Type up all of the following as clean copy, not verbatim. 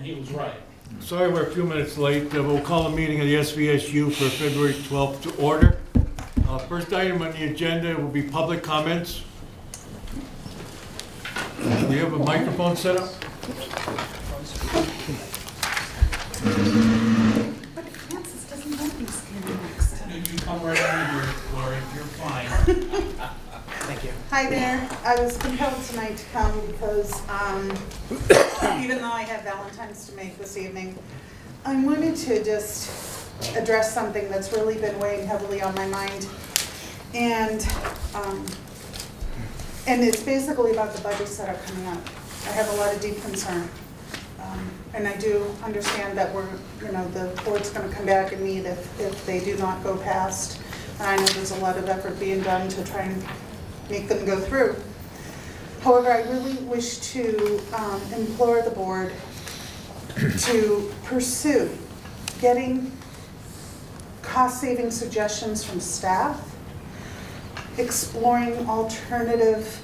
and he was right. Sorry we're a few minutes late. We'll call a meeting of the SVSU for February 12th to order. First item on the agenda will be public comments. Do we have a microphone set up? But Francis doesn't want you standing next to him. You come right in here, Lori, you're fine. Thank you. Hi there. I was compelled tonight to come because even though I have Valentine's to make this evening, I wanted to just address something that's really been weighing heavily on my mind. And it's basically about the budgets that are coming up. I have a lot of deep concern. And I do understand that the board's going to come back and meet if they do not go past. And I know there's a lot of effort being done to try and make them go through. However, I really wish to implore the board to pursue getting cost-saving suggestions from staff, exploring alternative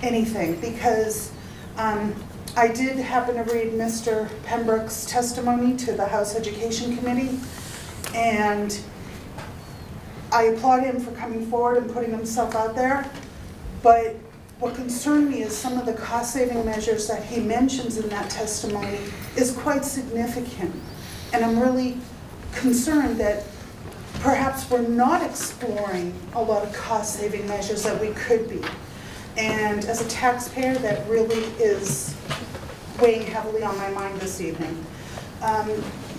anything, because I did happen to read Mr. Pembroke's testimony to the House Education Committee, and I applaud him for coming forward and putting himself out there, but what concerned me is some of the cost-saving measures that he mentions in that testimony is quite significant. And I'm really concerned that perhaps we're not exploring a lot of cost-saving measures that we could be. And as a taxpayer, that really is weighing heavily on my mind this evening.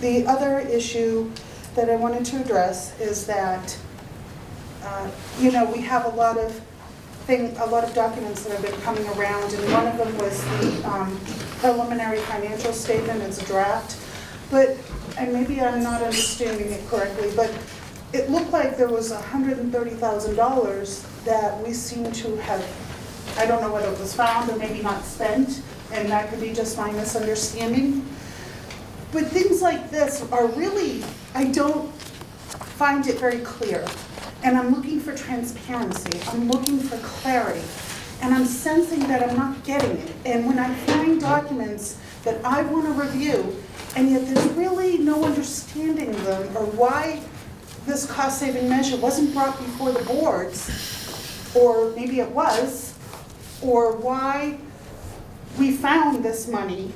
The other issue that I wanted to address is that we have a lot of documents that have been coming around, and one of them was the preliminary financial statement. It's a draft, and maybe I'm not understanding it correctly, but it looked like there was $130,000 that we seem to have, I don't know whether it was found or maybe not spent, and that could be just my misunderstanding. But things like this are really, I don't find it very clear. And I'm looking for transparency, I'm looking for clarity, and I'm sensing that I'm not getting it. And when I find documents that I want to review, and yet there's really no understanding them, or why this cost-saving measure wasn't brought before the boards, or maybe it was, or why we found this money,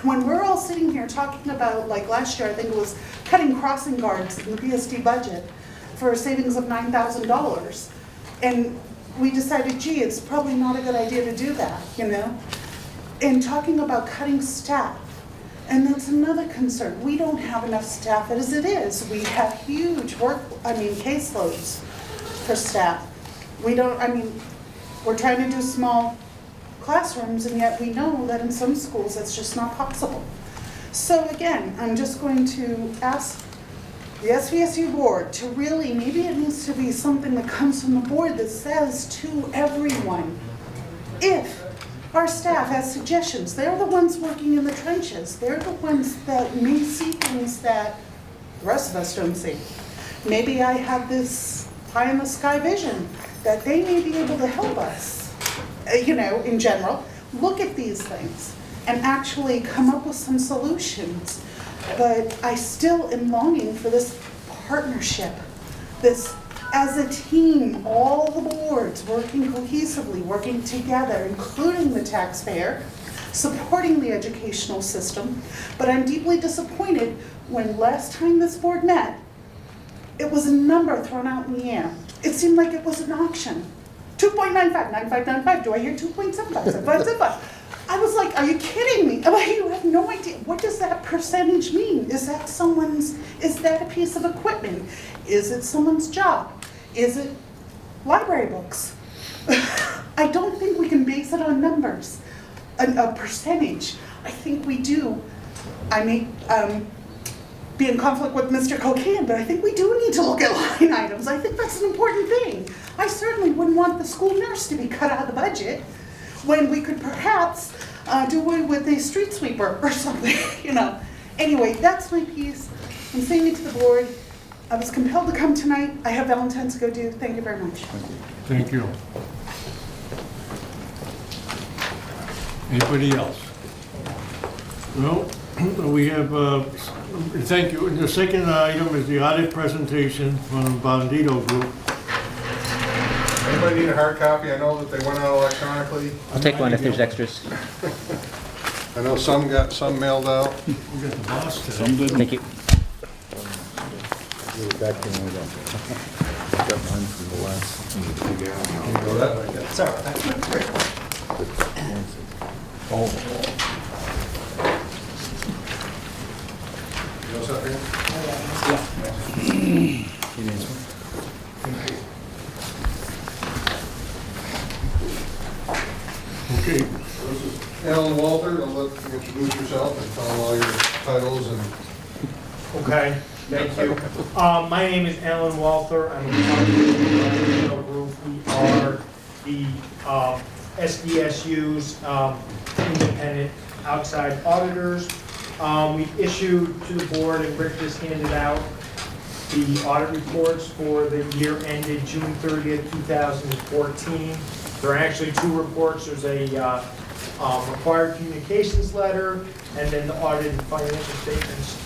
when we're all sitting here talking about, like last year, I think it was cutting crossing guards in the BSD budget, for a savings of $9,000. And we decided, gee, it's probably not a good idea to do that, And talking about cutting staff, and that's another concern. We don't have enough staff as it is. We have huge caseloads for staff. We're trying to do small classrooms, and yet we know that in some schools that's just not possible. So again, I'm just going to ask the SVSU Board to really, maybe it needs to be something that comes from the board that says to everyone, if our staff has suggestions, they're the ones working in the trenches, they're the ones that may see things that the rest of us don't see. Maybe I have this pie in the sky vision that they may be able to help us, in general, look at these things and actually come up with some solutions. But I still am longing for this partnership, this as a team, all the boards working cohesively, working together, including the taxpayer, supporting the educational system. But I'm deeply disappointed when last time this board met, it was a number thrown out in the air. It seemed like it was an auction. 2.95, 9595, do I hear 2.75, 75? I was like, are you kidding me? You have no idea. What does that percentage mean? Is that a piece of equipment? Is it someone's job? Is it library books? I don't think we can base it on numbers, a percentage. I think we do. I may be in conflict with Mr. Cocaine, but I think we do need to look at line items. I think that's an important thing. I certainly wouldn't want the school nurse to be cut out of the budget when we could perhaps do away with a street sweeper or something, Anyway, that's my piece. I'm saying it to the board. I was compelled to come tonight. I have Valentine's to go do. Thank you very much. Thank you. Anybody else? No? We have, thank you. The second item is the audit presentation from Bandito Group. Anybody need a hard copy? I know that they went out electronically. I'll take one if there's extras. I know some got some mailed out. We got the boss today. Thank you. Yours up here? Okay. Alan Walter, I'll let you introduce yourself and tell all your titles and. Okay, thank you. My name is Alan Walther. I'm a part of the Governmental group. We are the SVSU's independent outside auditors. We issued to the board, and Rick just handed out, the audit reports for the year ended June 30th, 2014. There are actually two reports. There's a required communications letter, and then the audited financial statements.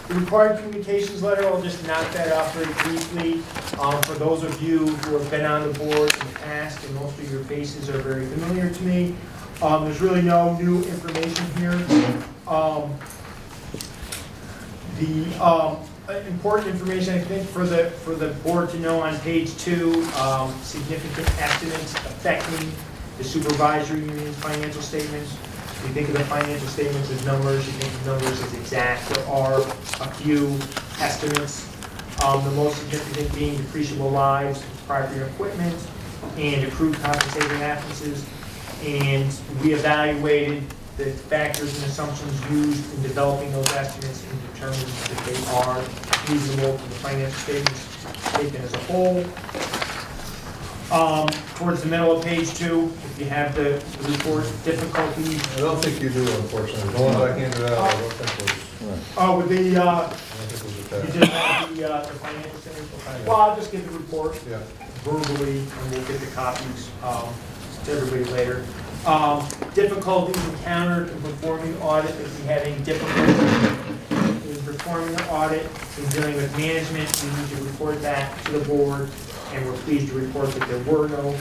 The required communications letter, I'll just knock that off very briefly. For those of you who have been on the board in the past, and most of your faces are very familiar to me, there's really no new information here. The important information, I think, for the board to know on page 2, significant estimates affecting the supervisory union's financial statements. We think of the financial statements as numbers, you think of numbers as exact. There are a few estimates, the most significant being depreciable lives, property and equipment, and accrued compensated absences. And we evaluated the factors and assumptions used in developing those estimates and determined that they are reasonable for the financial statements taken as a whole. Towards the middle of page 2, if you have the report difficulties. I don't think you do, unfortunately. The ones I handed out, I don't think was, Oh, with the, I don't think was you attached. didn't have the financial statements? Okay. Well, I'll just give the report Yeah. verbally, and we'll get the copies to everybody later. Difficulties encountered in performing the audit. If we had any difficulties in performing the audit, in dealing with management, we need to report that to the board, and we're pleased to report that there were no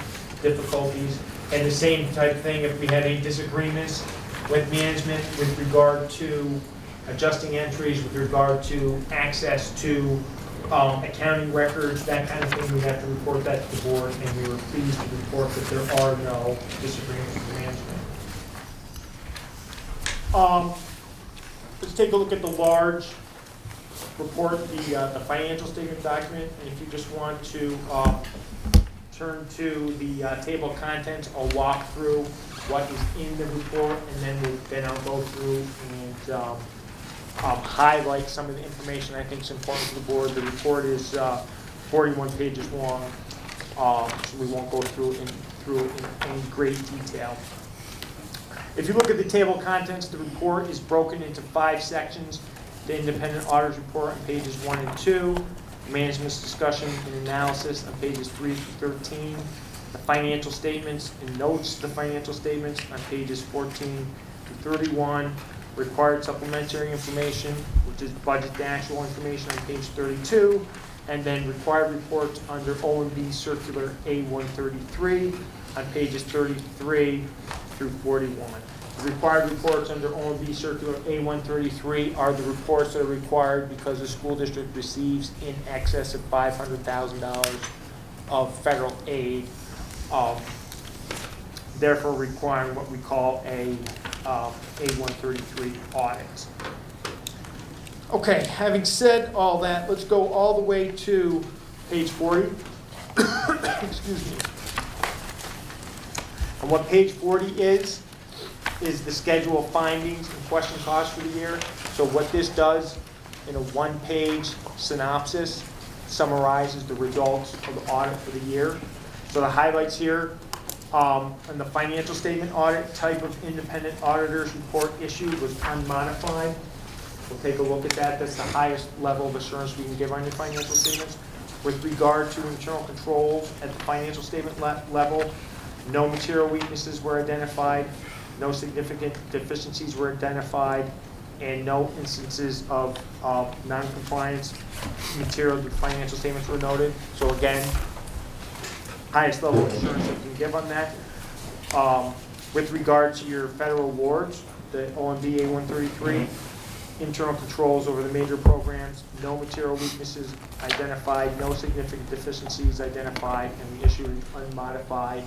difficulties. And the same type of thing, if we had any disagreements with management with regard to adjusting entries, with regard to access to accounting records, that kind of thing, we have to report that to the board, and we were pleased to report that there are no disagreements with management. Let's take a look at the large report, the financial statement document, and if you just want to turn to the table of contents, I'll walk through what is in the report, and then I'll go through and highlight some of the information I think is important to the board. The report is 41 pages long, so we won't go through it in any great detail. If you look at the table of contents, the report is broken into 5 sections. The independent auditor's report on pages 1 and 2, management's discussion and analysis on pages 3 through 13, the financial statements and notes to the financial statements on pages 14 to 31, required supplementary information, which is budget to actual information on page 32, and then required reports under O&B Circular A133 on pages 33 through 41. The required reports under O&B Circular A133 are the reports that are required because the school district receives in excess of $500,000 of federal aid, therefore requiring what we call a A133 audit. Okay, having said all that, let's go all the way to page 40. Excuse me. And what page 40 is the schedule of findings and question costs for the year. So what this does in a 1-page synopsis summarizes the results of the audit for the year. So the highlights here, in the financial statement audit, type of independent auditor's report issued was unmodified. We'll take a look at that. That's the highest level of assurance we can give on your financial statements. With regard to internal controls at the financial statement level, no material weaknesses were identified. no significant deficiencies were identified, and no instances of non-compliance material to financial statements were noted. So again, highest level of assurance I can give on that. With regard to your federal awards, the OMB A133, internal controls over the major programs, no material weaknesses identified, no significant deficiencies identified, and we issued an unmodified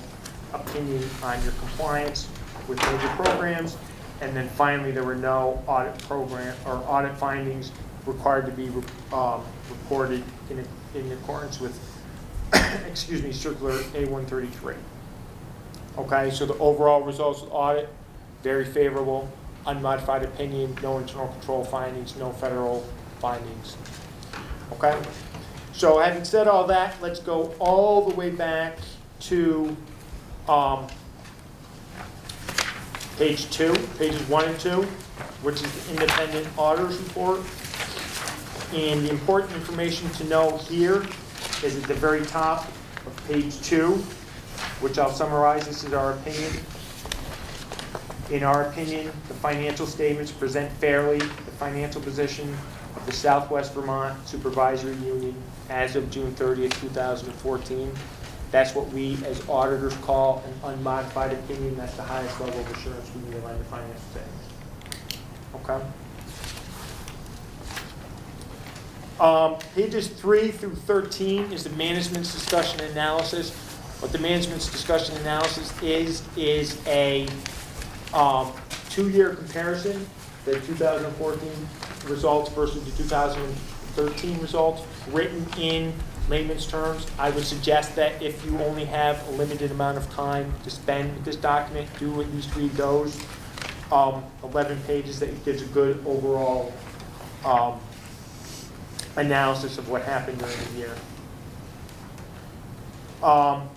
opinion on your compliance with major programs. And then finally, there were no audit program or audit findings required to be reported in accordance with, excuse me, Circular A133. Okay, so the overall results of the audit, very favorable, unmodified opinion, no internal control findings, no federal findings. Okay, so having said all that, let's go all the way back to page 2, pages 1 and 2, which is the independent auditor's report. And the important information to know here is at the very top of page 2, which I'll summarize. This is our opinion. In our opinion, the financial statements present fairly the financial position of the Southwest Vermont Supervisory Union as of June 30th, 2014. That's what we as auditors call an unmodified opinion. That's the highest level of assurance we can give on the financial statements. Okay. Pages 3 through 13 is the management's discussion and analysis. What the management's discussion and analysis is a 2-year comparison, the 2014 results versus the 2013 results, written in layman's terms. I would suggest that if you only have a limited amount of time to spend with this document, do at least read those 11 pages. That gives a good overall analysis of what happened during the year. On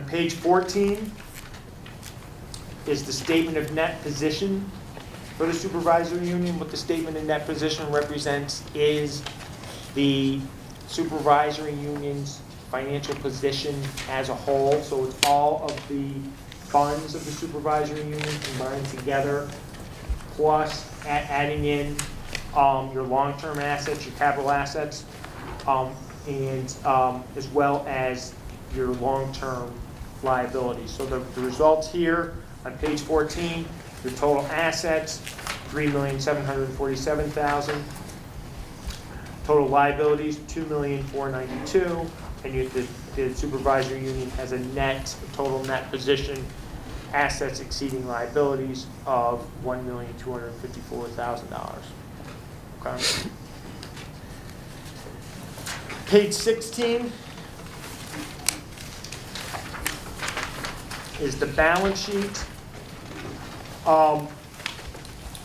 page 14 is the statement of net position for the supervisory union. What the statement of net position represents is the supervisory union's financial position as a whole. So it's all of the funds of the supervisory union combined together, plus adding in your long-term assets, your capital assets, and as well as your long-term liabilities. So the results here on page 14, your total assets, $3,747,000. Total liabilities, $2,492,000, and the supervisory union has a total net position, assets exceeding liabilities of $1,254,000. Okay. Page 16 is the balance sheet.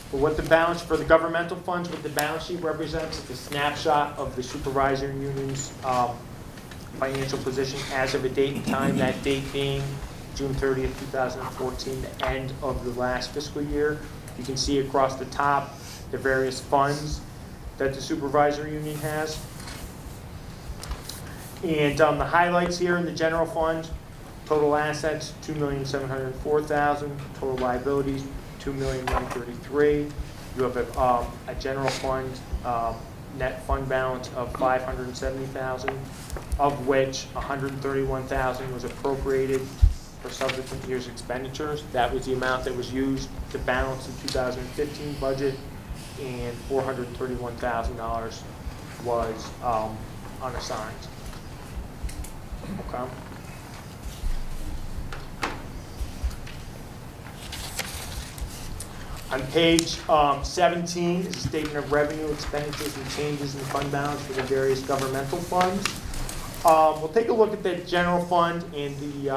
What the balance for the governmental funds, what the balance sheet represents is the snapshot of the supervisory union's financial position as of a date and time, that date being June 30th, 2014, the end of the last fiscal year. You can see across the top the various funds that the supervisory union has. And the highlights here in the general fund, total assets, $2,704,000, total liabilities, $2,133,000. You have a general fund net fund balance of $570,000, of which $131,000 was appropriated for subsequent year's expenditures. That was the amount that was used to balance the 2015 budget, and $431,000 was unassigned. Okay. On page 17 is a statement of revenue, expenditures, and changes in the fund balance for the various governmental funds. We'll take a look at the general fund and the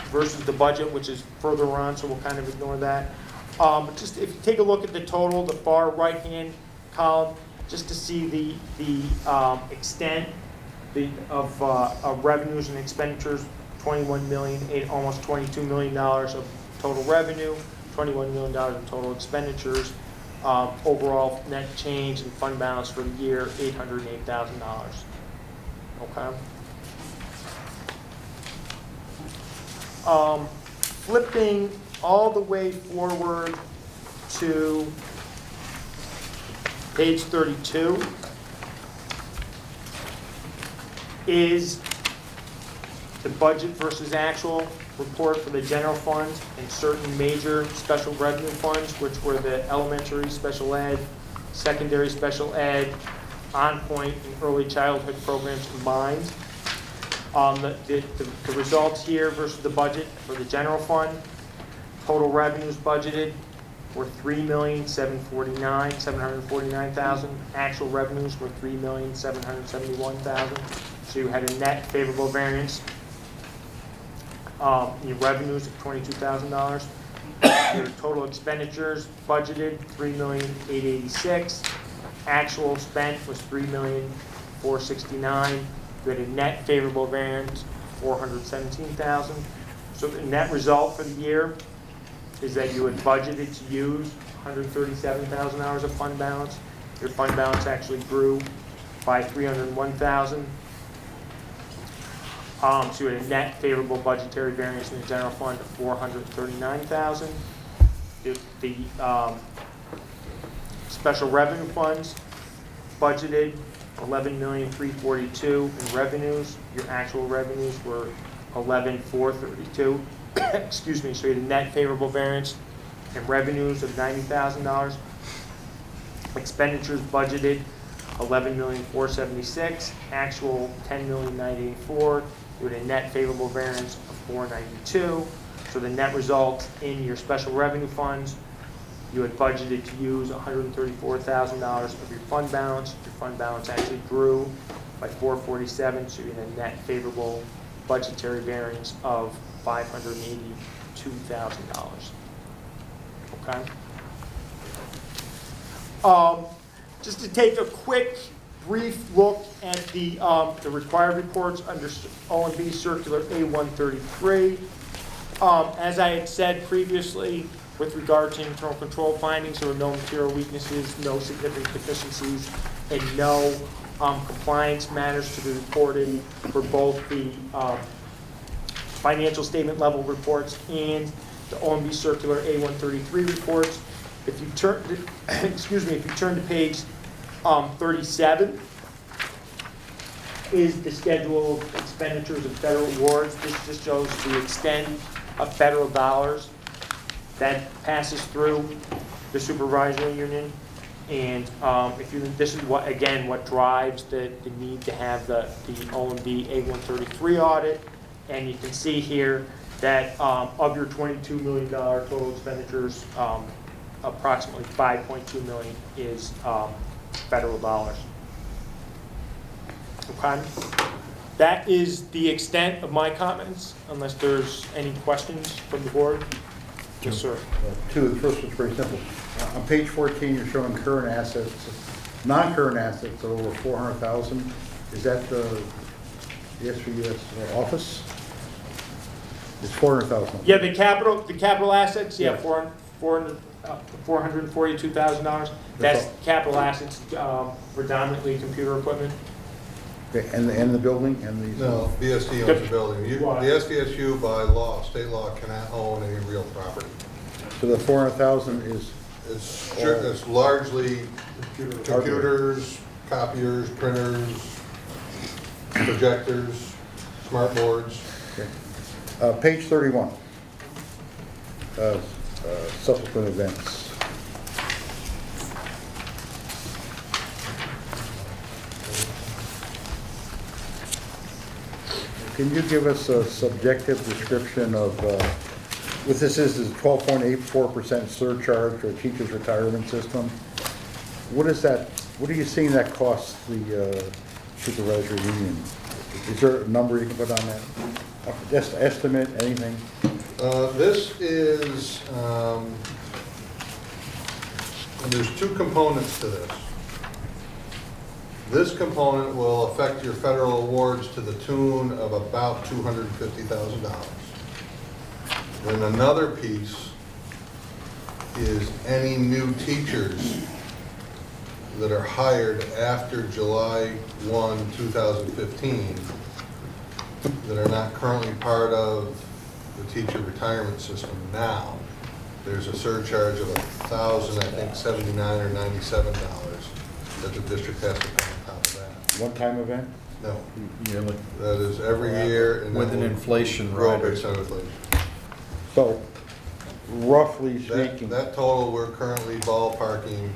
versus the budget, which is further on, so we'll kind of ignore that. But just if you take a look at the total, the far right-hand column, just to see the extent of revenues and expenditures, $21 million, almost $22 million of total revenue, $21 million in total expenditures. Overall net change in fund balance for the year, $808,000. Okay. flipping all the way forward to page 32 is the budget versus actual report for the general fund and certain major special revenue funds, which were the elementary special ed, secondary special ed, on point, and early childhood programs combined. The results here versus the budget for the general fund, total revenues budgeted were $3,749,000. Actual revenues were $3,771,000. So you had a net favorable variance. Your revenues of $22,000. Your total expenditures budgeted $3,886,000. Actual spent was $3,469,000. You had a net favorable variance of $417,000. So the net result for the year is that you had budgeted to use 137,000 hours of fund balance. Your fund balance actually grew by 301,000. So you had a net favorable budgetary variance in the general fund of 439,000. The special revenue funds budgeted 11,342,000 in revenues. Your actual revenues were 11,432. Excuse me. So you had a net favorable variance in revenues of $90,000. Expenditures budgeted 11,476,000. Actual 10,984,000. You had a net favorable variance of 492. So the net result in your special revenue funds, you had budgeted to use $134,000 of your fund balance. Your fund balance actually grew by 447, so you had a net favorable budgetary variance of $582,000. Okay. Just to take a quick, brief look at the required reports under O&B Circular A133. As I had said previously, with regard to internal control findings, there were no material weaknesses, no significant deficiencies, and no compliance matters to be reported for both the financial statement level reports and the O&B Circular A133 reports. If you turn, excuse me, if you turn to page 37, is the schedule of expenditures of federal awards. This just shows the extent of federal dollars that passes through the supervisory union. And this is what, again, what drives the need to have the O&B A133 audit. And you can see here that of your $22 million total expenditures, approximately $5.2 million is federal dollars. Okay. That is the extent of my comments, unless there's any questions from the board. Yes, sir. Two, the first one's very simple. On page 14, you're showing current assets, non-current assets of over 400,000. Is that the SVS office? It's 400,000. Yeah, the capital assets, yeah, Yeah. $442,000. That's capital assets, predominantly computer equipment. Okay, and the building and the... No, BSD owns the building. The SVSU by law, state law, cannot own any real property. So the 400,000 is... It's largely computers, copiers, printers, projectors, smart boards. Okay. Page 31. Subsequent events. Can you give us a subjective description of what this is a 12.84% surcharge for a teacher's retirement system? What is that? What are you seeing that costs the supervisory union? Is there a number you can put on that? Just estimate, anything? This is, there's two components to this. This component will affect your federal awards to the tune of about $250,000. Then another piece is any new teachers that are hired after July 1, 2015 that are not currently part of the teacher retirement system now, there's a surcharge of $1,079 or $97 that the district has to pay on top of that. One-time event? No, Yearly. that is every year. And With then an we'll inflation grow rider. based on inflation. So, roughly That, speaking, that total, we're currently ballparking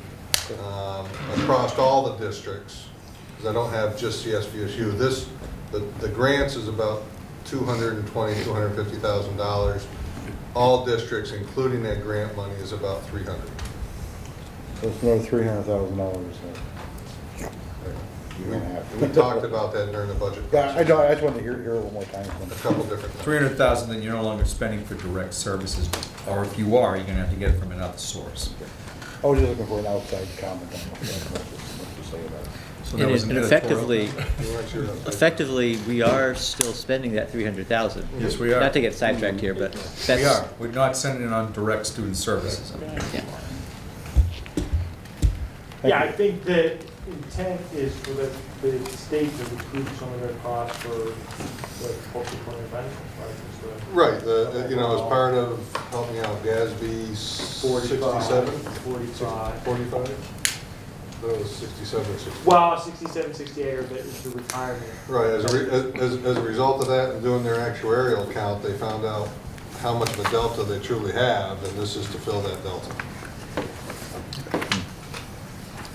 across all the districts, because I don't have just the SVSU. The grants is about $220,000, $250,000. All districts, including that grant money, is about $300,000. so it's another $300,000. You're gonna have. We talked about that during the budget Yeah, I process, know, I just wanted to hear it one more time. a couple different times. 300,000, then you're no longer spending for direct services, or if you are, you're gonna have to get it from another source. I was just looking for an outside comment on what to say about it. So And that was an editorial. You weren't sure. effectively, we are still spending that 300,000. Yes, we are. Not to get sidetracked here, but that's. We are. We're not sending it on direct student services. Yeah. Yeah, I think the intent is for the state to recoup some of their costs for the post-employment benefits, right? It's the- Right, you know, as part of, help me out, GASB 67? 45. 45? That was 67, 68. Well, 67, 68 are the retirement. Right, as a result of that and doing their actuarial count, they found out how much of a delta they truly have, and this is to fill that delta.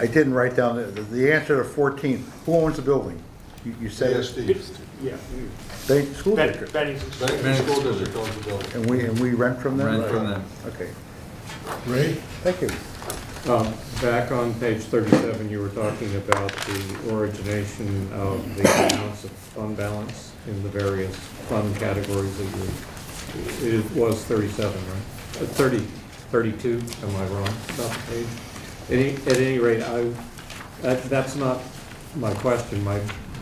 I didn't write down the answer to 14. Who owns the building? You said it. CSD, Yeah. They, school district. Bennington. Bennington School District owns the building. And we rent from them? Rent from them. Okay, Ray? thank you. Back on page 37, you were talking about the origination of the amounts of fund balance in the various fund categories that you, it was 37, right? 32, am I wrong about the page? At any rate, that's not my question.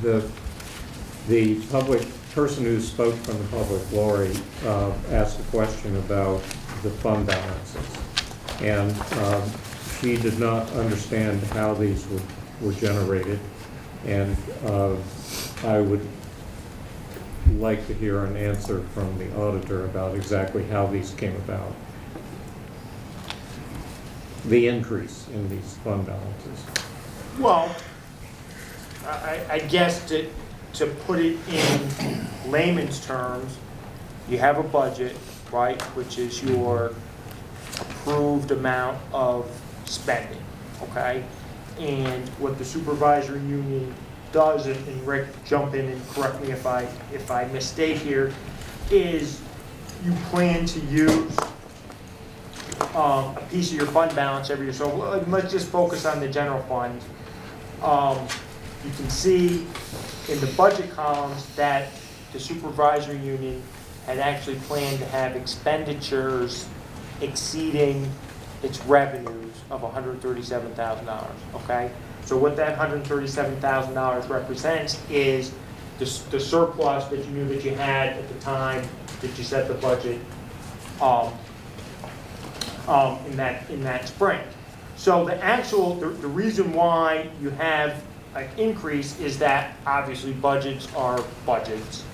The public person who spoke from the public, Lori, asked a question about the fund balances. And she did not understand how these were generated. And I would like to hear an answer from the auditor about exactly how these came about. The increase in these fund balances. Well, I guess to put it in layman's terms, you have a budget, right, which is your approved amount of spending, okay? And what the supervisory union does, and Rick, jump in and correct me if I misstate here, is you plan to use a piece of your fund balance every year. So let's just focus on the general fund. You can see in the budget columns that the supervisory union had actually planned to have expenditures exceeding its revenues of $137,000, okay? So what that $137,000 represents is the surplus that you knew that you had at the time that you set the budget in that spring. So the reason why you have an increase is that obviously budgets are budgets,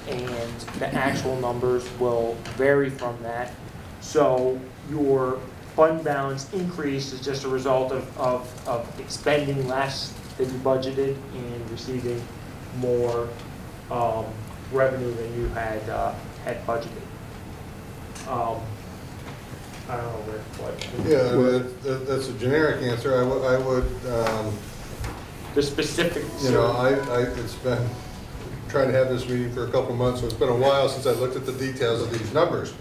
and the actual numbers will vary from that. So your fund balance increase is just a result of expending less than you budgeted and receiving more revenue than you had budgeted. I don't know, Rick, what? Yeah, I mean, that's a generic answer. I would, The specific. you know, it's been, trying to have this meeting for a couple months, so it's been a while since I looked at the details of these numbers.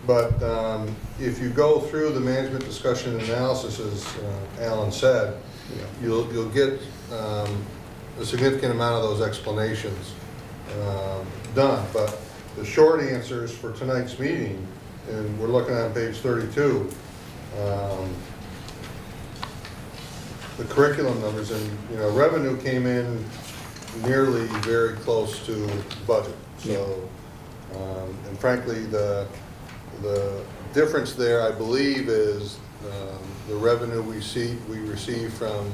But if you go through the management discussion and analysis, as Alan said, you'll get a significant amount of those explanations done. But the short answers for tonight's meeting, and we're looking at page 32, the curriculum numbers, and revenue came in nearly very close to budget. So, and frankly, the difference there, I believe, is the revenue we received from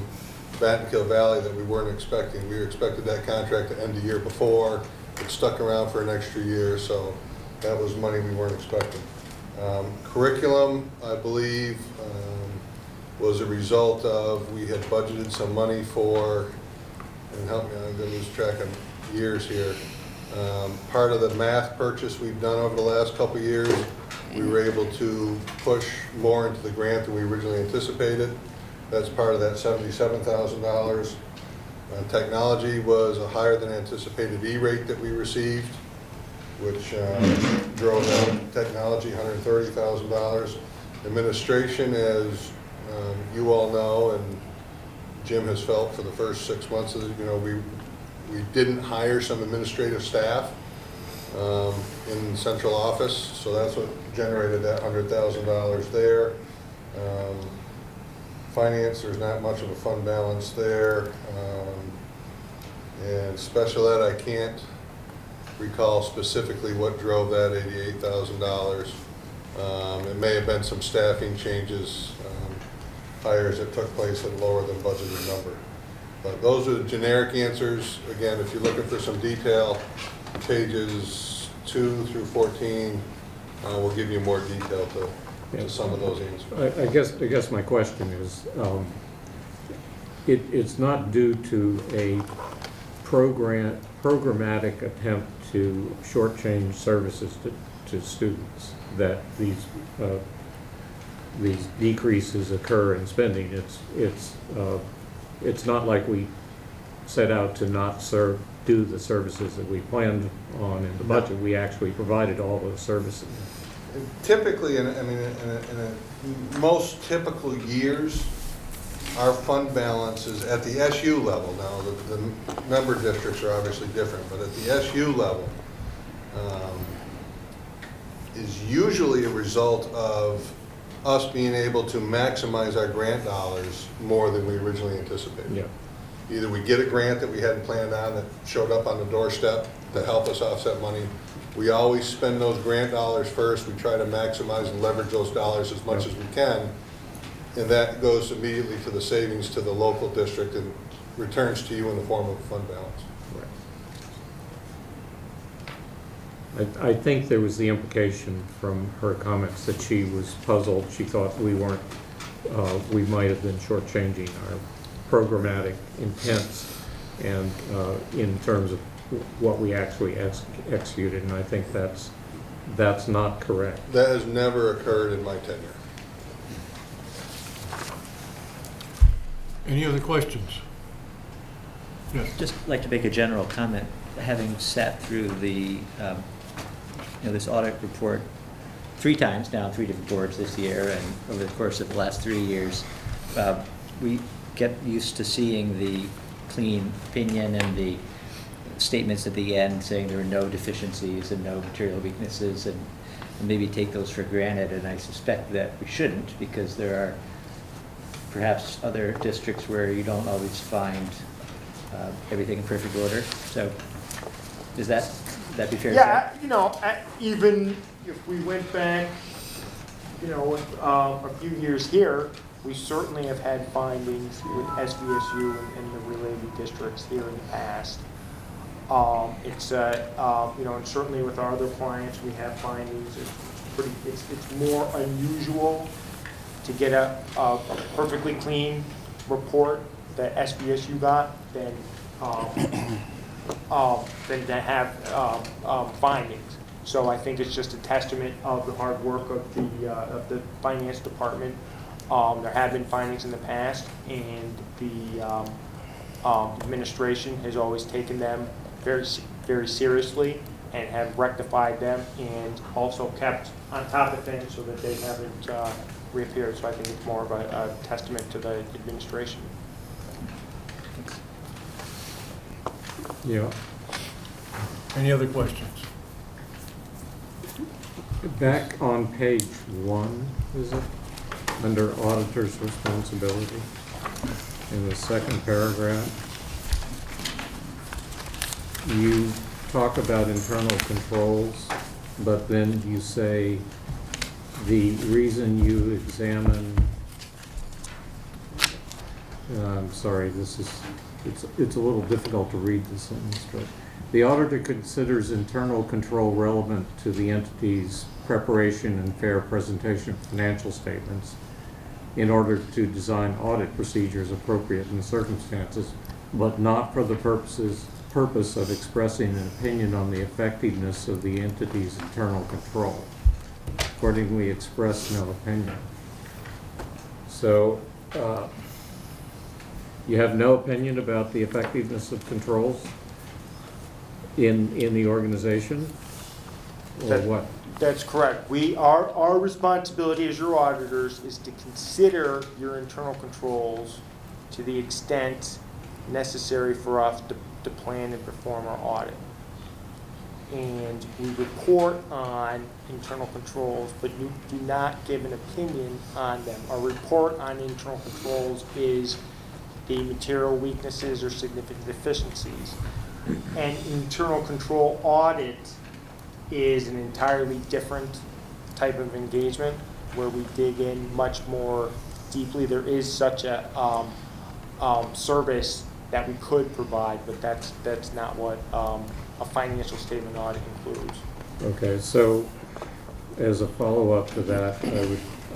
Battenkill Valley that we weren't expecting. We expected that contract to end the year before. It stuck around for an extra year, so That was money we weren't expecting. Curriculum, I believe, was a result of, we had budgeted some money for, and help me, I'm going to lose track of years here. Part of the math purchase we've done over the last couple of years, we were able to push more into the grant than we originally anticipated. That's part of that $77,000. Technology was a higher than anticipated E-rate that we received, which drove that technology $130,000. Administration, as you all know, and Jim has felt for the first 6 months of it, we didn't hire some administrative staff in central office, so that's what generated that $100,000 there. Finance, there's not much of a fund balance there. And special ed, I can't recall specifically what drove that $88,000. It may have been some staffing changes, hires that took place at lower than budgeted number. But those are the generic answers. Again, if you're looking for some detail, pages 2 through 14 will give you more detail to some of those answers. I guess my question is, it's not due to a programmatic attempt to shortchange services to students that these decreases occur in spending. It's not like we set out to not do the services that we planned on in the budget. We actually provided all those services. Typically, in most typical years, our fund balance is at the SU level. Now, the member districts are obviously different, but at the SU level is usually a result of us being able to maximize our grant dollars more than we originally anticipated. Yeah. Either we get a grant that we hadn't planned on that showed up on the doorstep to help us offset money. We always spend those grant dollars first. We try to maximize and leverage those dollars as much as we can. And that goes immediately to the savings to the local district and returns to you in the form of fund balance. Right. I think there was the implication from her comments that she was puzzled. She thought we weren't, we might have been shortchanging our programmatic intents and in terms of what we actually executed, and I think that's not correct. That has never occurred in my tenure. Any other questions? Yes. Just like to make a general comment, having sat through the, this audit report 3 times now, 3 different boards this year, and over the course of the last 3 years, we get used to seeing the clean opinion and the statements at the end saying there are no deficiencies and no material weaknesses, and maybe take those for granted, and I suspect that we shouldn't, because there are perhaps other districts where you don't always find everything in perfect order. So would that be fair to say? Yeah, even if we went back, a few years here, we certainly have had findings with SVSU and the related districts here in the past. And certainly with our other clients, we have findings. It's more unusual to get a perfectly clean report that SVSU got than to have findings. So I think it's just a testament of the hard work of the finance department. There have been findings in the past, and the administration has always taken them very, very seriously and have rectified them, and also kept on top of things so that they haven't reappeared. So I think it's more of a testament to the administration. Yeah. Any other questions? Back on page 1, is it? Under auditor's responsibility, in the second paragraph, you talk about internal controls, but then you say the reason you examine, I'm sorry, it's a little difficult to read the sentence, but The auditor considers internal control relevant to the entity's preparation and fair presentation of financial statements in order to design audit procedures appropriate in the circumstances, but not for the purpose of expressing an opinion on the effectiveness of the entity's internal control. Accordingly, express no opinion. So, you have no opinion about the effectiveness of controls in the organization? Or That- what? That's correct. Our responsibility as your auditors is to consider your internal controls to the extent necessary for us to plan and perform our audit. And we report on internal controls, but you do not give an opinion on them. Our report on internal controls is the material weaknesses or significant deficiencies. An internal control audit is an entirely different type of engagement where we dig in much more deeply. There is such a service that we could provide, but that's not what a financial statement audit includes. Okay, so as a follow-up to that,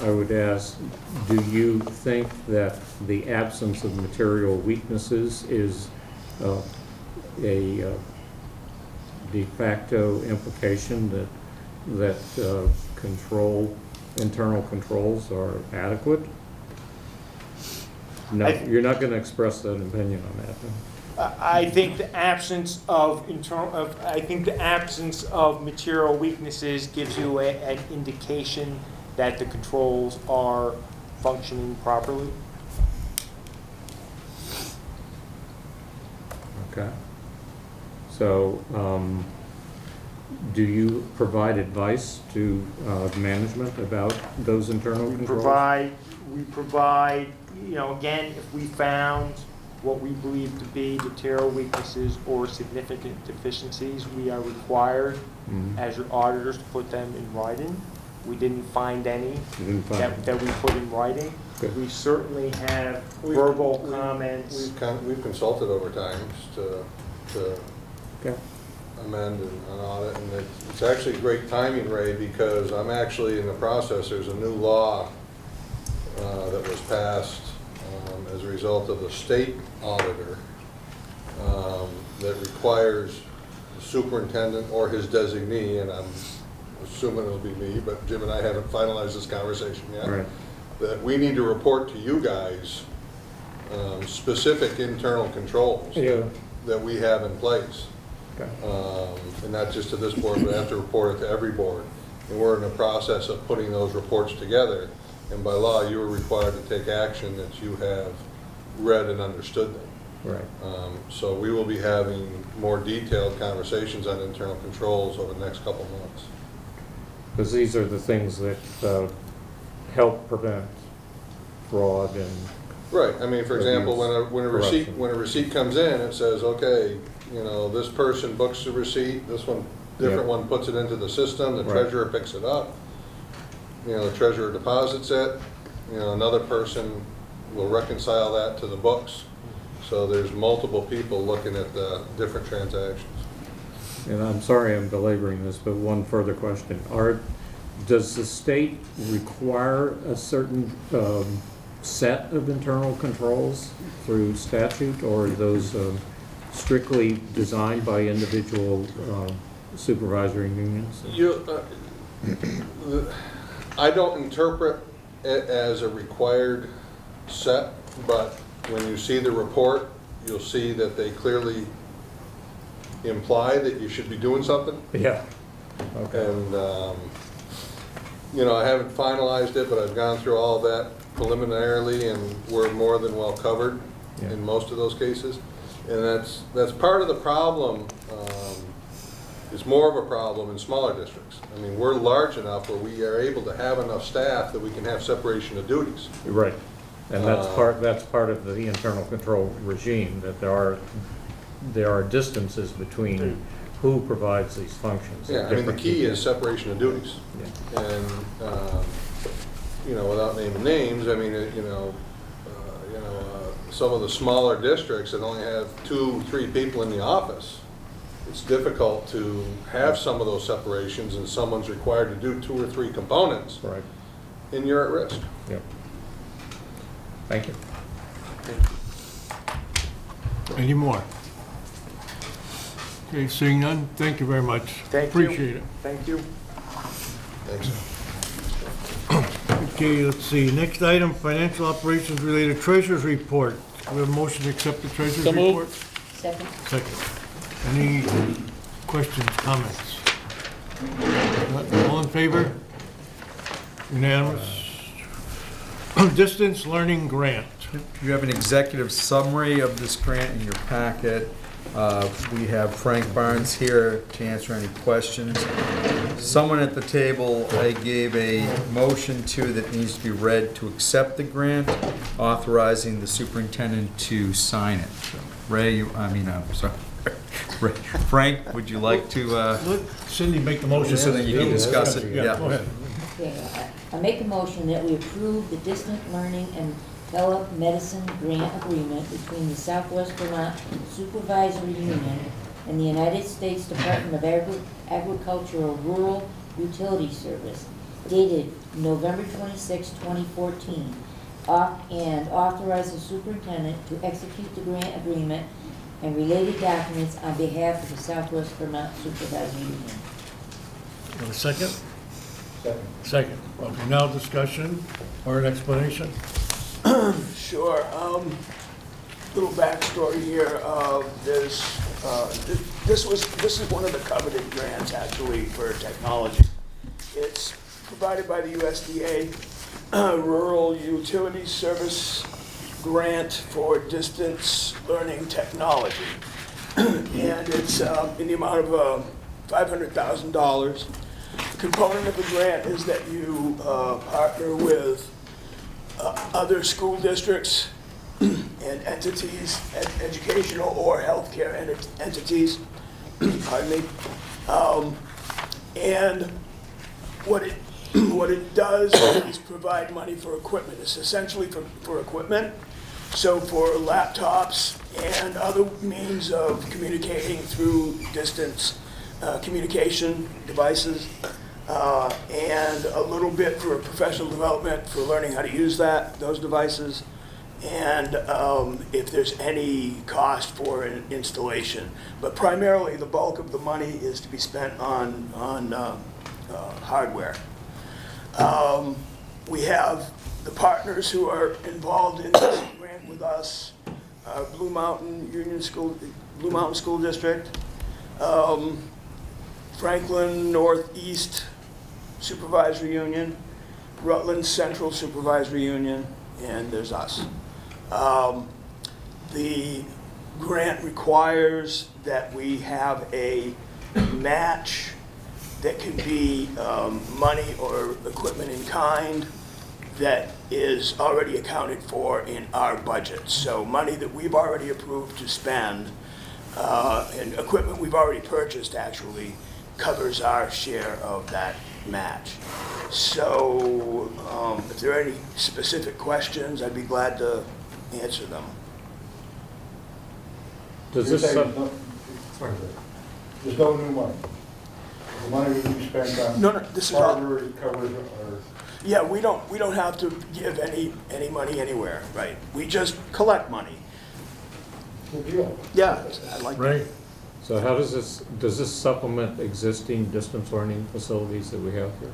I would ask, do you think that the absence of material weaknesses is a de facto implication that internal controls are adequate? No, you're not going to express that opinion on that, then? I think the absence of material weaknesses gives you an indication that the controls are functioning properly. Okay. So, do you provide advice to management about those internal controls? We provide, again, if we found what we believe to be material weaknesses or significant deficiencies, we are required as your auditors to put them in writing. We didn't find any that we put in writing. Good. We certainly have verbal comments. We've consulted over times to Okay. amend an audit, and it's actually great timing, Ray, because I'm actually in the process, there's a new law that was passed as a result of the state auditor that requires the superintendent or his designee, and I'm assuming it'll be me, but Jim and I haven't finalized this conversation yet, Right. that we need to report to you guys specific internal controls Yeah. that we have in place. Okay. And not just to this board, but I have to report it to every board. And we're in the process of putting those reports together. And by law, you are required to take action that you have read and understood them. Right. So we will be having more detailed conversations on internal controls over the next couple months. Because these are the things that help prevent fraud and, Right, I mean, for example, when a receipt comes in, it says, okay, this person books the receipt, this one, different one puts it into the system, the Right. treasurer picks it up, the treasurer deposits it, another person will reconcile that to the books. So there's multiple people looking at the different transactions. and I'm sorry I'm belaboring this, but one further question. Does the state require a certain set of internal controls through statute, or are those strictly designed by individual supervisory unions? I don't interpret it as a required set, but when you see the report, you'll see that they clearly imply that you should be doing something. Yeah. Okay. And, I haven't finalized it, but I've gone through all of that preliminarily, and we're more than well covered in most of those cases. And that's part of the problem. It's more of a problem in smaller districts. I mean, we're large enough where we are able to have enough staff that we can have separation of duties. Right. And that's part of the internal control regime, that there are distances between who provides these functions. Yeah, I mean, the key is separation of duties. Yeah. And, without naming names, I mean, some of the smaller districts that only have 2-3 people in the office, it's difficult to have some of those separations and someone's required to do 2 or 3 components, Right, and you're at risk. yep. Thank you. Any more? Okay, seeing none, thank you very much. Thank you. Appreciate it. Thank you. Thanks. Okay, let's see, next item, financial operations related treasurer's report. We have a motion to accept the treasurer's report? Second. Second. Any questions, comments? All in favor? Unanimous? Distance learning grant. You have an executive summary of this grant in your packet. We have Frank Barnes here to answer any questions. Someone at the table, I gave a motion to that needs to be read to accept the grant, authorizing the superintendent to sign it. Ray, sorry. Ray, Frank, would you like to, Let Cindy make the motion. just so that you can discuss it? Yeah, go ahead. Okay, I make a motion that we approve the distant learning and telemedicine grant agreement between the Southwest Vermont Supervisory Union and the United States Department of Agricultural Rural Utility Service, dated November 26, 2014, and authorize the superintendent to execute the grant agreement and related documents on behalf of the Southwest Vermont Supervisory Union. Want a second? Second. Second. Okay, now discussion or an explanation? Sure. Little backstory here. This is one of the coveted grants actually for technology. It's provided by the USDA Rural Utility Service Grant for Distance Learning Technology, and it's in the amount of $500,000. The component of the grant is that you partner with other school districts and entities, educational or healthcare entities, pardon me. And what it does is provide money for equipment. It's essentially for equipment. So for laptops and other means of communicating through distance communication devices, and a little bit for professional development for learning how to use those devices, and if there's any cost for an installation. But primarily, the bulk of the money is to be spent on hardware. We have the partners who are involved in this grant with us, Blue Mountain School District, Franklin Northeast Supervisory Union, Rutland Central Supervisory Union, and there's us. The grant requires that we have a match that can be money or equipment in kind that is already accounted for in our budget. So money that we've already approved to spend and equipment we've already purchased actually covers our share of that match. So if there are any specific questions, I'd be glad to answer them. Does You're this, saying there's no new money? The money that we spent on No, this is all. hardware covers or... Yeah, we don't have to give any money anywhere, right? We just collect money. Good deal. Yeah, I like that. Ray? so how does this supplement existing distance learning facilities that we have here?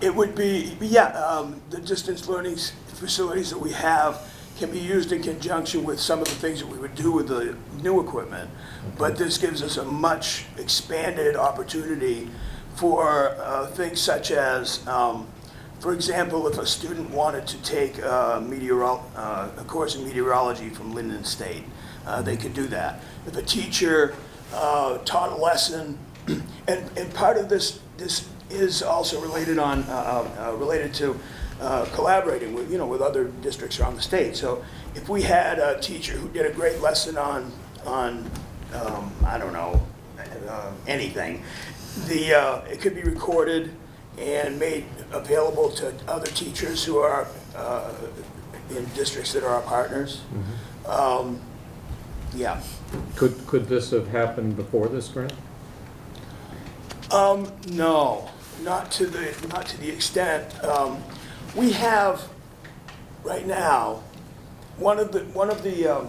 It would be, the distance learning facilities that we have can be used in conjunction with some of the things that we would do with the new equipment. But this gives us a much expanded opportunity for things such as, for example, if a student wanted to take a course in meteorology from Linden State, they could do that. If a teacher taught a lesson, and part of this is also related to collaborating with other districts around the state. So if we had a teacher who did a great lesson on I don't know, anything, it could be recorded and made available to other teachers who are in districts that are our partners. yeah. Could this have happened before this grant? No, not to the extent. We have, right now, one of the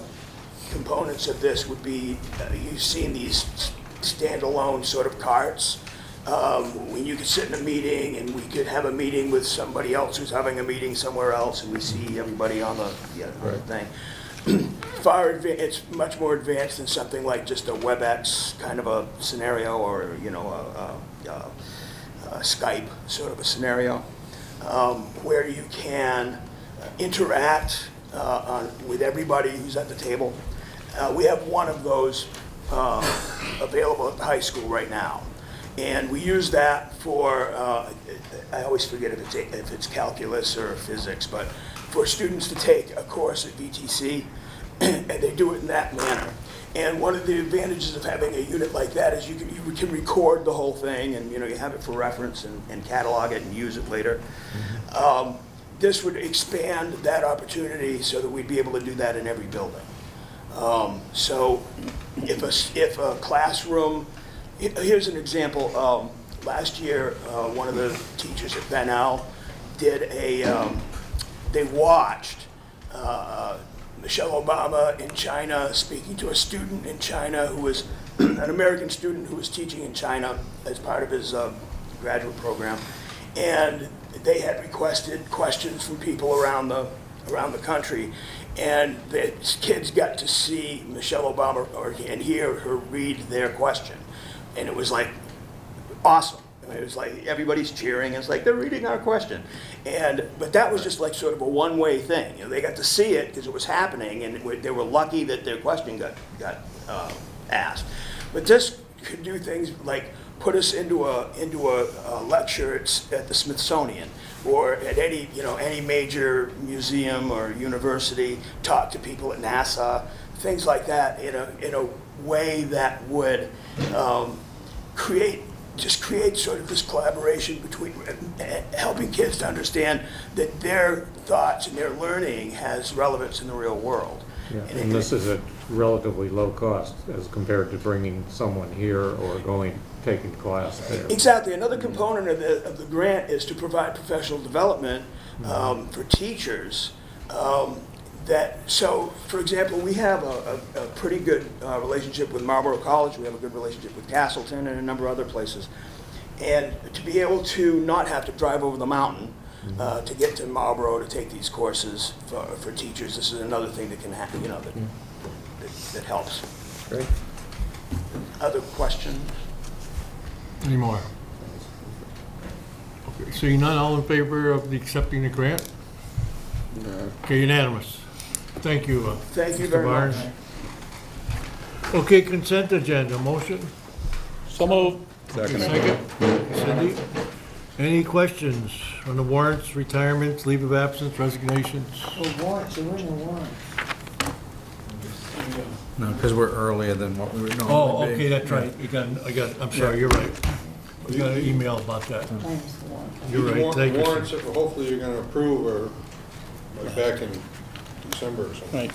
components of this would be, you've seen these standalone sort of carts, when you could sit in a meeting and we could have a meeting with somebody else who's having a meeting somewhere else and we see everybody on the thing. It's much more advanced than something like just a WebEx kind of a scenario, or, you know, a Skype sort of a scenario, where you can interact with everybody who's at the table. We have one of those available at the high school right now. And we use that for, I always forget if it's calculus or physics, but for students to take a course at VTC, and they do it in that manner. And one of the advantages of having a unit like that is you can record the whole thing, and you have it for reference and catalog it and use it later. This would expand that opportunity so that we'd be able to do that in every building. So if a classroom, here's an example. Last year, one of the teachers at Van Al did they watched Michelle Obama in China speaking to a student in China who was an American student who was teaching in China as part of his graduate program. And they had requested questions from people around the country. And the kids got to see Michelle Obama and hear her read their question. And it was like awesome. I mean, it was like everybody's cheering. It's like they're reading our question. But that was just like sort of a one-way thing. They got to see it because it was happening, and they were lucky that their question got asked. But this could do things like put us into a lecture at the Smithsonian or at any major museum or university. Talk to people at NASA, things like that in a way that would create sort of this collaboration between helping kids to understand that their thoughts and their learning has relevance in the real world. Yeah, and this is at relatively low cost as compared to bringing someone here or taking class there. Exactly. Another component of the grant is to provide professional development for teachers. So, for example, we have a pretty good relationship with Marlborough College. We have a good relationship with Castleton and a number of other places. And to be able to not have to drive over the mountain to get to Marlborough to take these courses for teachers, this is another thing that can happen, that helps. Great. Other questions? Any more? Okay, seeing none, all in favor of accepting the grant? No. Okay, unanimous. Thank you. Thank you Mr. very Barnes. much. Okay, consent agenda, motion? So moved. Second. Cindy? Any questions on the warrants, retirements, leave of absence, resignations? Oh, warrants, there were no warrants. No, because we're earlier than what we would Oh, normally be. okay, that's right. I'm sorry, you're right. We got an email about that. Minus the warrant. You're right, thank you. Warrants that hopefully you're gonna approve are like back in December or something. Right.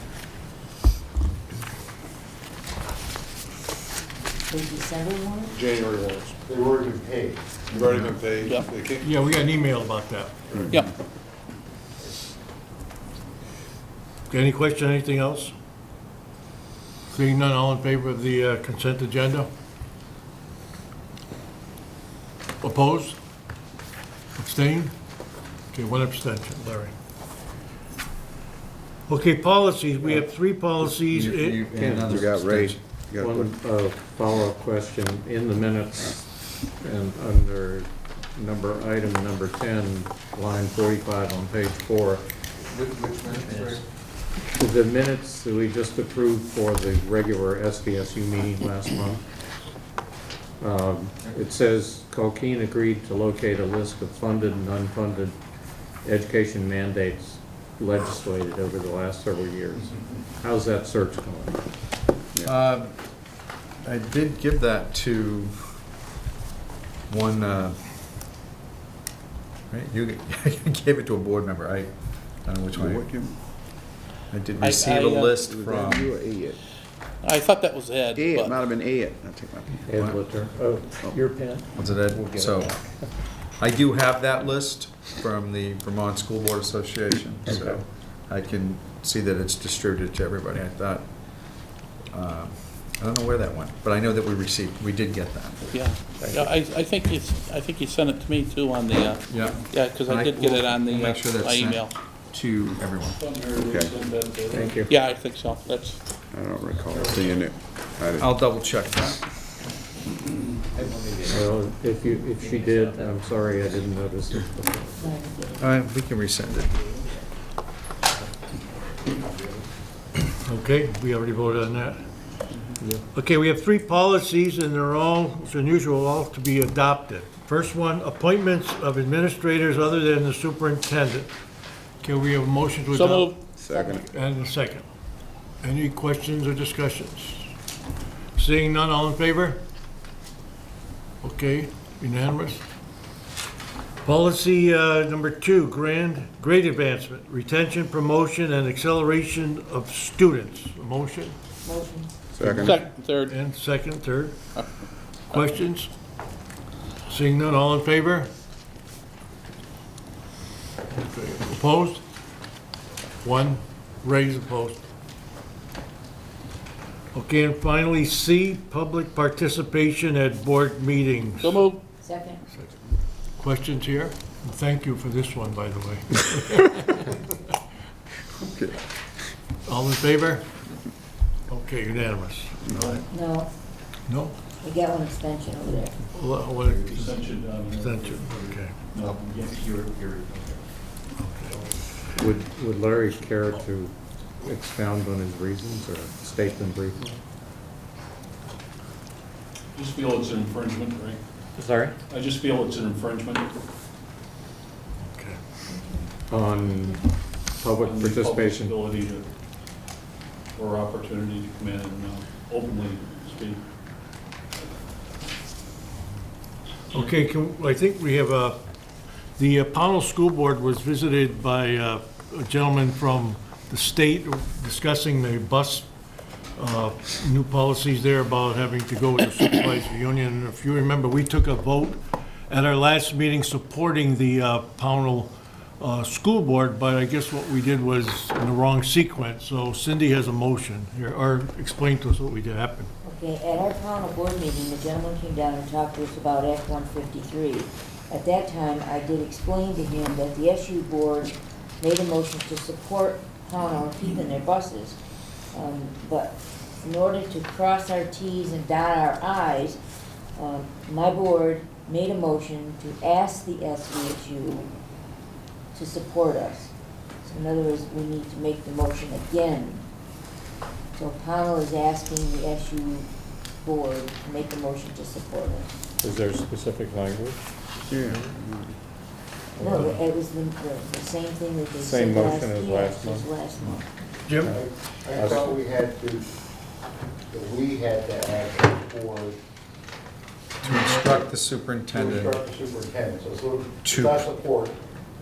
The December warrant? January warrants. They've already been paid. You've already been paid. Yeah. They can't- Yeah, we got an email about that. Yep. Okay, any question, anything else? Seeing none, all in favor of the consent agenda? Opposed? Abstained? Okay, one abstention, Larry. Okay, policies, we have 3 policies. You Ken, You got Ray. You got One follow-up question. In the minutes and under item number 10, line 45 on page 4, Which minutes? the minutes that we just approved for the regular SVSU meeting last month, it says Colkeen agreed to locate a list of funded and unfunded education mandates legislated over the last several years. How's that search going? I did give that to one, right, you gave it to a board member, I don't know which one. I did receive a list from, You or Ian? I thought that was Ed, Ed, might but have been Ed. I'll take my pen. Ed Litter. Oh, your pen? Was it We'll Ed? get So, it back. I do have that list from the Vermont School Board Association, so Okay. I can see that it's distributed to everybody. I thought, I don't know where that went, but I know that we did get that. yeah. Yeah, I think you sent it to me too on the, Yeah. yeah, because I did get it on the, We'll make sure that's my email. sent to everyone. Thank you. Yeah, I think so. That's, I don't recall seeing it. I didn't. I'll double check that. Well, if she did, I'm sorry I didn't notice it before. All right, we can resend it. Okay, we already voted on that. Okay, we have 3 policies, and they're all, as unusual, all to be adopted. First one, appointments of administrators other than the superintendent. Can we have a motion to so adopt? moved. Second. And a second. Any questions or discussions? Seeing none, all in favor? Okay, unanimous. Policy number 2, grade advancement, retention, promotion, and acceleration of students. A motion? Motion. Second. Second, third. And second, third. Questions? Seeing none, all in favor? Okay. Opposed? 1, raise opposed. Okay, and finally, C, public participation at board meetings. So moved. Second. Questions here? Thank you for this one, by the way. Okay. All in favor? Okay, unanimous. No, No? we got one extension over there. What? Extension, okay. Would Larry care to expound on his reasons or state them briefly? Just feel it's an infringement, right? Sorry? I just feel it's an infringement. Okay. On public participation? Ability to, or opportunity to come in and openly speak. Okay, I think we have, the Pownell School Board was visited by a gentleman from the state discussing the bus, new policies there about having to go with the supervisory union. If you remember, we took a vote at our last meeting supporting the Pownell School Board, but I guess what we did was in the wrong sequence. So Cindy has a motion here, or explain to us what we did happen. Okay, at our Pownell board meeting, the gentleman came down and talked to us about Act 153. At that time, I did explain to him that the SU board made a motion to support Pownell keeping their buses. But in order to cross our Ts and dot our Is, my board made a motion to ask the SVSU to support us. So in other words, we need to make the motion again. So Pownell is asking the SU board to make a motion to support us. Is there specific language? Yeah. No, it was the same thing that they Same said motion as last as month? last month. Jim? I thought we had to ask the board To instruct the to superintendent instruct the superintendent, so it's To- not support.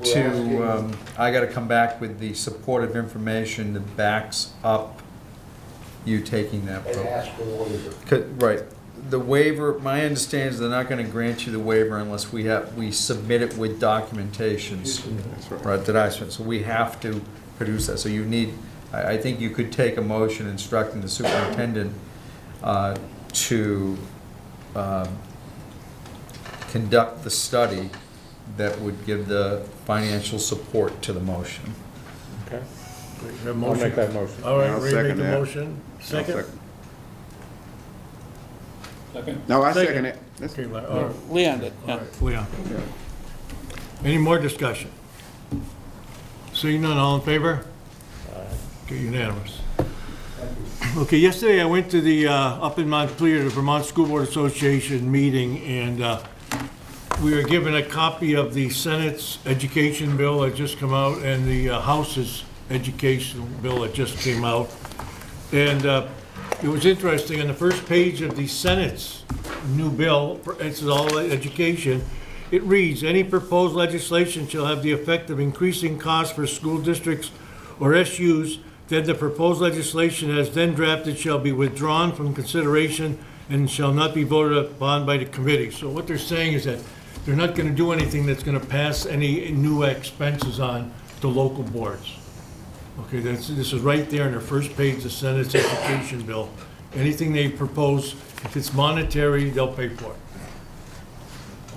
We're asking- I gotta come back with the supportive information that backs up you taking that And vote. ask for the waiver. Right, the waiver, my understanding is they're not gonna grant you the waiver unless we submit it with documentations. That's right. Right, that I said, so we have to produce that, so you need, I think you could take a motion instructing the superintendent to conduct the study that would give the financial support to the motion. Okay. I'll I'll make that motion. All right, I'll Ray made second the that. motion. I'll Second? Second. No, I Second. second it. That's- Okay, all right. Leon did, yeah. Leon. Any more discussion? Seeing none, all in favor? Okay, unanimous. Okay, yesterday I went to the, up in Montpelier, the Vermont School Board Association meeting, and we were given a copy of the Senate's education bill that just come out and the House's education bill that just came out. And it was interesting, on the first page of the Senate's new bill, it's all education, it reads, "Any proposed legislation shall have the effect of increasing costs for school districts or SUs Then the proposed legislation as then drafted shall be withdrawn from consideration and shall not be voted upon by the committee. So what they're saying is that they're not gonna do anything that's gonna pass any new expenses on to local boards. Okay, this is right there on their first page of the Senate's education bill. Anything they propose, if it's monetary, they'll pay for it.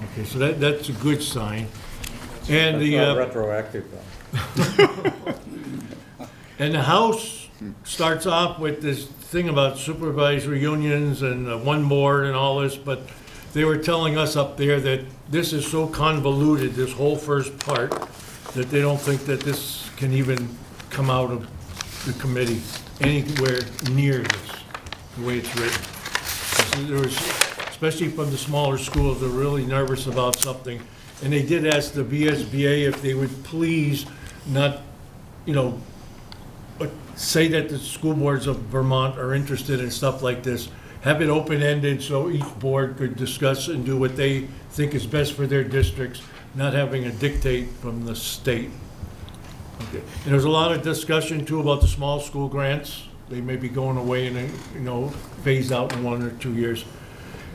Okay, so that's a good sign. And That's the, not retroactive though. and the House starts off with this thing about supervisory unions and one board and all this, but they were telling us up there that this is so convoluted, this whole first part, that they don't think that this can even come out of the committee anywhere near this, the way it's written. There was, especially from the smaller schools, they're really nervous about something. And they did ask the VSBA if they would please not, say that the school boards of Vermont are interested in stuff like this. Have it open-ended so each board could discuss and do what they think is best for their districts, not having a dictate from the state. Okay. And there's a lot of discussion too about the small school grants. They may be going away and, phased out in 1 or 2 years.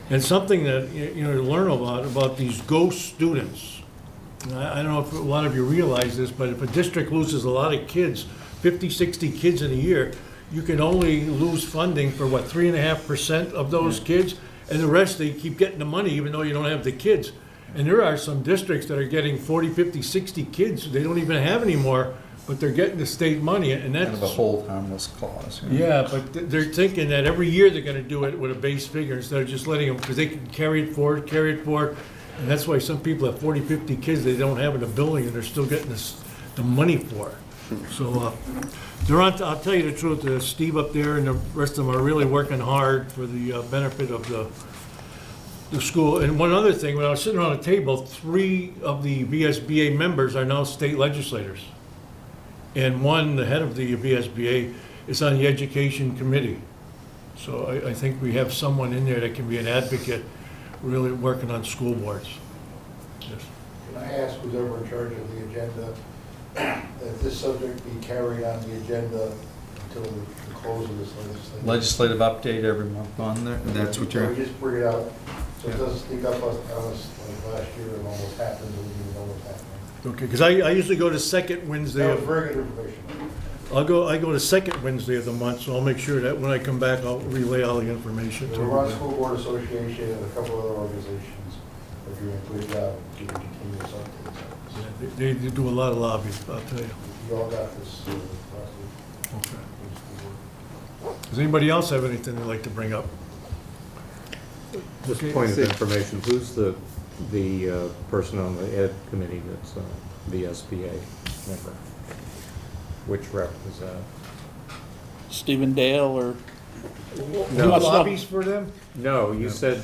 And something that, to learn about these ghost students. And I don't know if a lot of you realize this, but if a district loses a lot of kids, 50, 60 kids in a year, you can only lose funding for 3.5% of those kids, and the rest, they keep getting the money even though you don't have the kids. And there are some districts that are getting 40, 50, 60 kids they don't even have anymore, but they're getting the state money, and that's... Kind of a hold harmless clause. Yeah, but they're thinking that every year they're gonna do it with a base figure instead of just letting them, because they can carry it forward, and that's why some people have 40, 50 kids they don't have in the building, and they're still getting the money for it. So, they're on, I'll tell you the truth, Steve up there and the rest of them are really working hard for the benefit of the school. And one other thing, when I was sitting around the table, 3 of the VSBA members are now state legislators. And one, the head of the VSBA, is on the education committee. So I think we have someone in there that can be an advocate, really working on school boards. Yes. Can I ask who's ever in charge of the agenda, that this subject be carried on the agenda until the close of this legislation? Legislative update every month on there, that's what So you're... we just bring it out, so it doesn't sneak up on us like last year and almost happened, and we didn't know what's happening. Okay, because I usually go to second Wednesday That was of, very good information. I go to second Wednesday of the month, so I'll make sure that when I come back, I'll relay all the information The to Vermont everybody. School Board Association and a couple other organizations are doing a good job of giving continuous updates. Yeah, They do a lot of lobbying, I'll tell you. We all got this last week. Okay. Does anybody else have anything they'd like to bring up? Just Okay. a point of information, who's the person on the ed committee that's the SBA member? Which rep is that? Stephen Dale or? Do lobbies for them? No, you said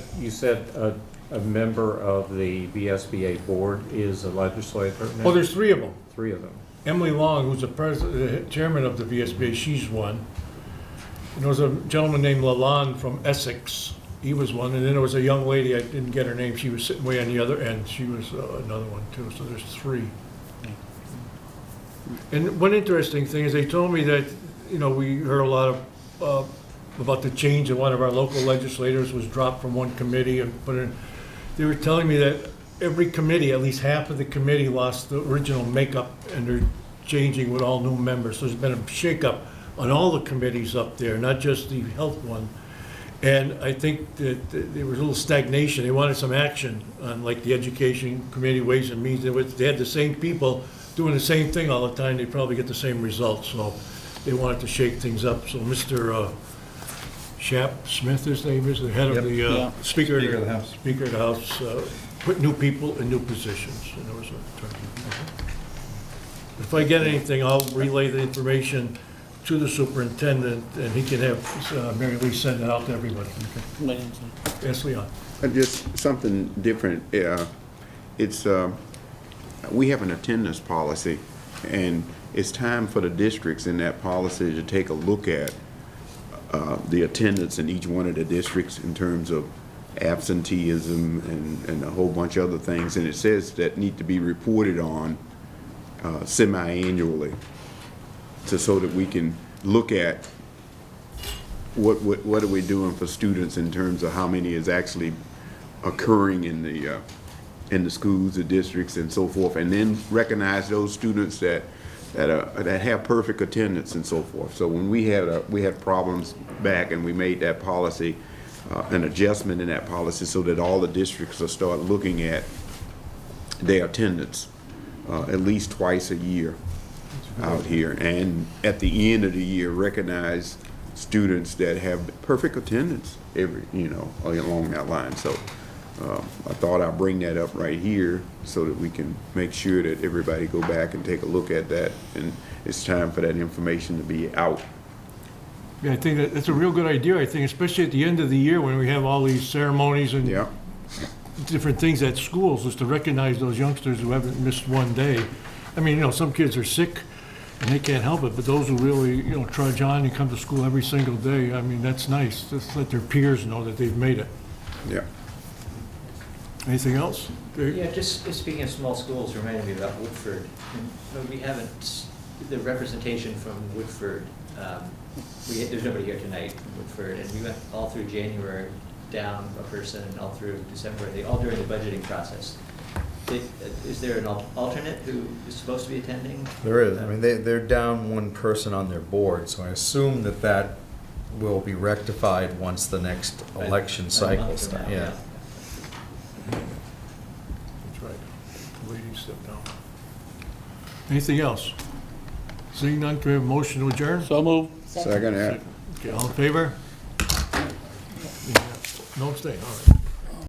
a member of the VSBA board is a legislator now? Oh, there's 3 of them. 3 of them. Emily Long, who's the chairman of the VSBA, she's one. And there was a gentleman named Lalonde from Essex. He was one. And then there was a young lady, I didn't get her name, she was sitting way on the other end. She was another one too, so there's 3. And one interesting thing is they told me that, we heard a lot of, about the change in one of our local legislators was dropped from one committee and put in. They were telling me that every committee, at least half of the committee lost the original makeup and they're changing with all new members. So there's been a shakeup on all the committees up there, not just the health one. And I think that there was a little stagnation. They wanted some action on like the education committee, ways and means. They had the same people doing the same thing all the time. They probably get the same results. So they wanted to shake things up. So Mr. Shap Smith, his name is, the head of the Speaker of the House. Speaker of the House, put new people in new positions. And there was if I get anything, I'll relay the information to the superintendent, and he can have Mary Lee send it out to everybody. Okay. Yes, Leon. Just something different. We have an attendance policy, and it's time for the districts in that policy to take a look at the attendance in each one of the districts in terms of absenteeism and a whole bunch of other things. And it says that need to be reported on semi-annually, so that we can look at what are we doing for students in terms of how many is actually occurring in the schools, the districts, and so forth, and then recognize those students that have perfect attendance and so forth. So when we had problems back, and we made that policy, an adjustment in that policy, so that all the districts will start looking at their attendance at least twice a year out here, and at the end of the year recognize students that have perfect attendance along that line. So I thought I'd bring that up right here so that we can make sure that everybody go back and take a look at that, and it's time for that information to be out. Yeah, I think that's a real good idea, I think, especially at the end of the year when we have all these ceremonies and Yeah. different things at schools, is to recognize those youngsters who haven't missed one day. I mean, some kids are sick and they can't help it, but those who really, trudge on and come to school every single day, I mean, that's nice. Just let their peers know that they've made it. Yeah. Anything else? Dave? Yeah, just speaking of small schools, reminded me about Woodford. We haven't, the representation from Woodford, there's nobody here tonight from Woodford, and we went all through January, down a person, and all through December, all during the budgeting process. Is there an alternate who is supposed to be attending? There is. I mean, they're down one person on their board, so I assume that will be rectified once the next election cycle starts. Yeah. That's right. The lady stepped down. Anything else? Seeing none, can we have a motion to adjourn? So move. Second, yeah. Okay, all in favor? No abstain, all right.